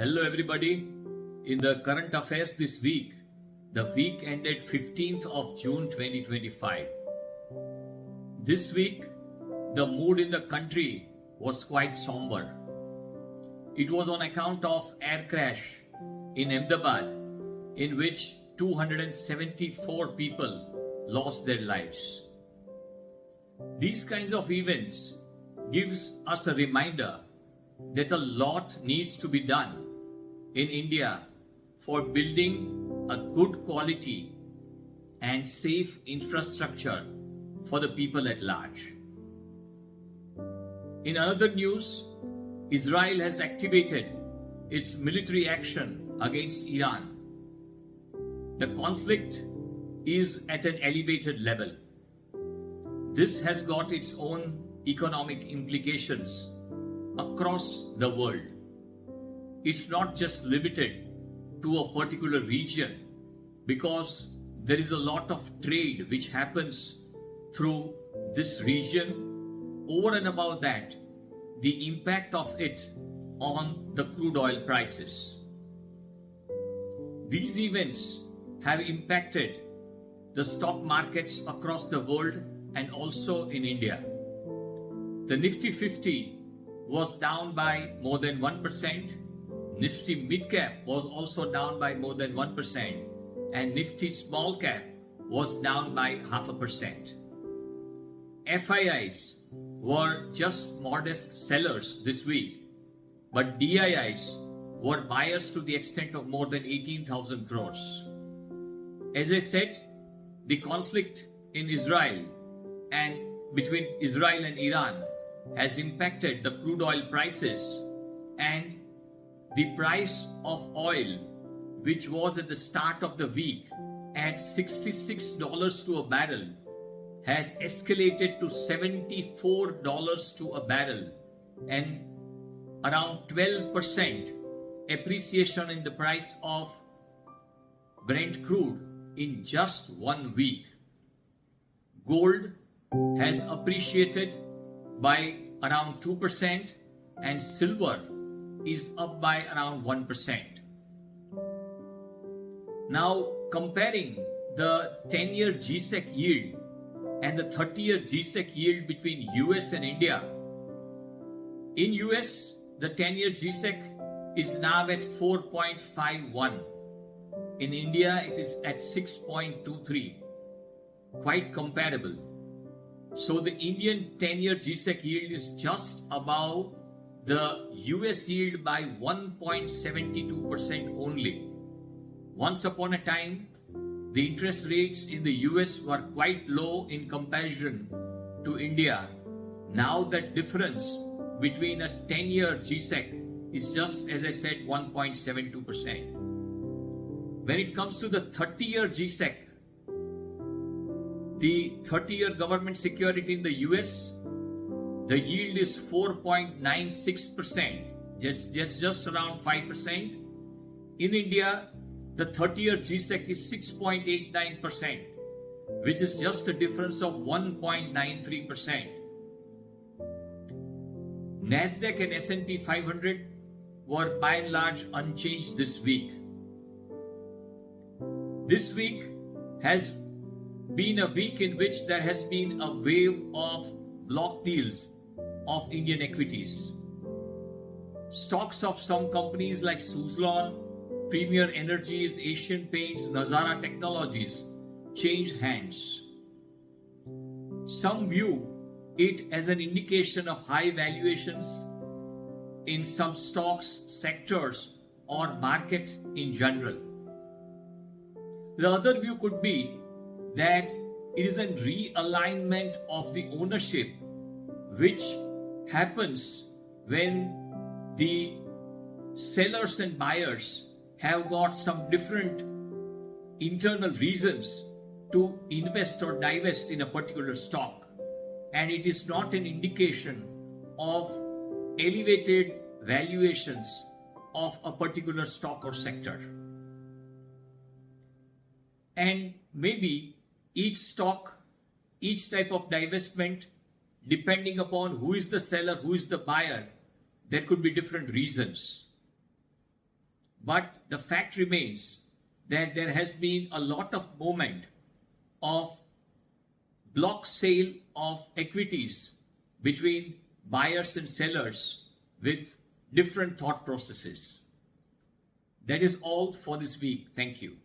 Hello everybody. In the current affairs this week, the week ended 15th of June 2025. This week, the mood in the country was quite somber. It was on account of air crash in Ahmedabad in which 274 people lost their lives. These kinds of events gives us a reminder that a lot needs to be done in India for building a good quality and safe infrastructure for the people at large. In other news, Israel has activated its military action against Iran. The conflict is at an elevated level. This has got its own economic implications across the world. It's not just limited to a particular region because there is a lot of trade which happens through this region. Over and above that, the impact of it on the crude oil prices. These events have impacted the stock markets across the world and also in India. The Nifty 50 was down by more than 1%. Nifty Mid Cap was also down by more than 1%. And Nifty Small Cap was down by 0.5%. FIIs were just modest sellers this week, but DIIs were buyers to the extent of more than 18,000 crores. As I said, the conflict in Israel and between Israel and Iran has impacted the crude oil prices, and the price of oil, which was at the start of the week at $66 to a barrel, has escalated to $74 to a barrel, and around 12% appreciation in the price of Brent crude in just 1 week. Gold has appreciated by around 2%, and silver is up by around 1%. Now, comparing the 10-year GSEC yield and the 30-year GSEC yield between US and India. In US, the 10-year GSEC is now at 4.51. In India, it is at 6.23. Quite comparable. So the Indian 10-year GSEC yield is just above the US yield by 1.72% only. Once upon a time, the interest rates in the US were quite low in comparison to India. Now that difference between a 10-year GSEC is just, as I said, 1.72%. When it comes to the 30-year GSEC, the 30-year government security in the US, the yield is 4.96%, just around 5%. In India, the 30-year GSEC is 6.89%, which is just a difference of 1.93%. Nasdaq and S&P 500 were by and large unchanged this week. This week has been a week in which there has been a wave of block deals of Indian equities. Stocks of some companies like Suzlon, Premier Energies, Asian Paints, Nazara Technologies changed hands. Some view it as an indication of high valuations in some stocks, sectors, or market in general. The other view could be that it is a realignment of the ownership which happens when the sellers and buyers have got some different internal reasons to invest or divest in a particular stock, and it is not an indication of elevated valuations of a particular stock or sector. And maybe each stock, each type of divestment, depending upon who is the seller, who is the buyer, there could be different reasons. But the fact remains that there has been a lot of movement of block sale of equities between buyers and sellers with different thought processes. That is all for this week. Thank you.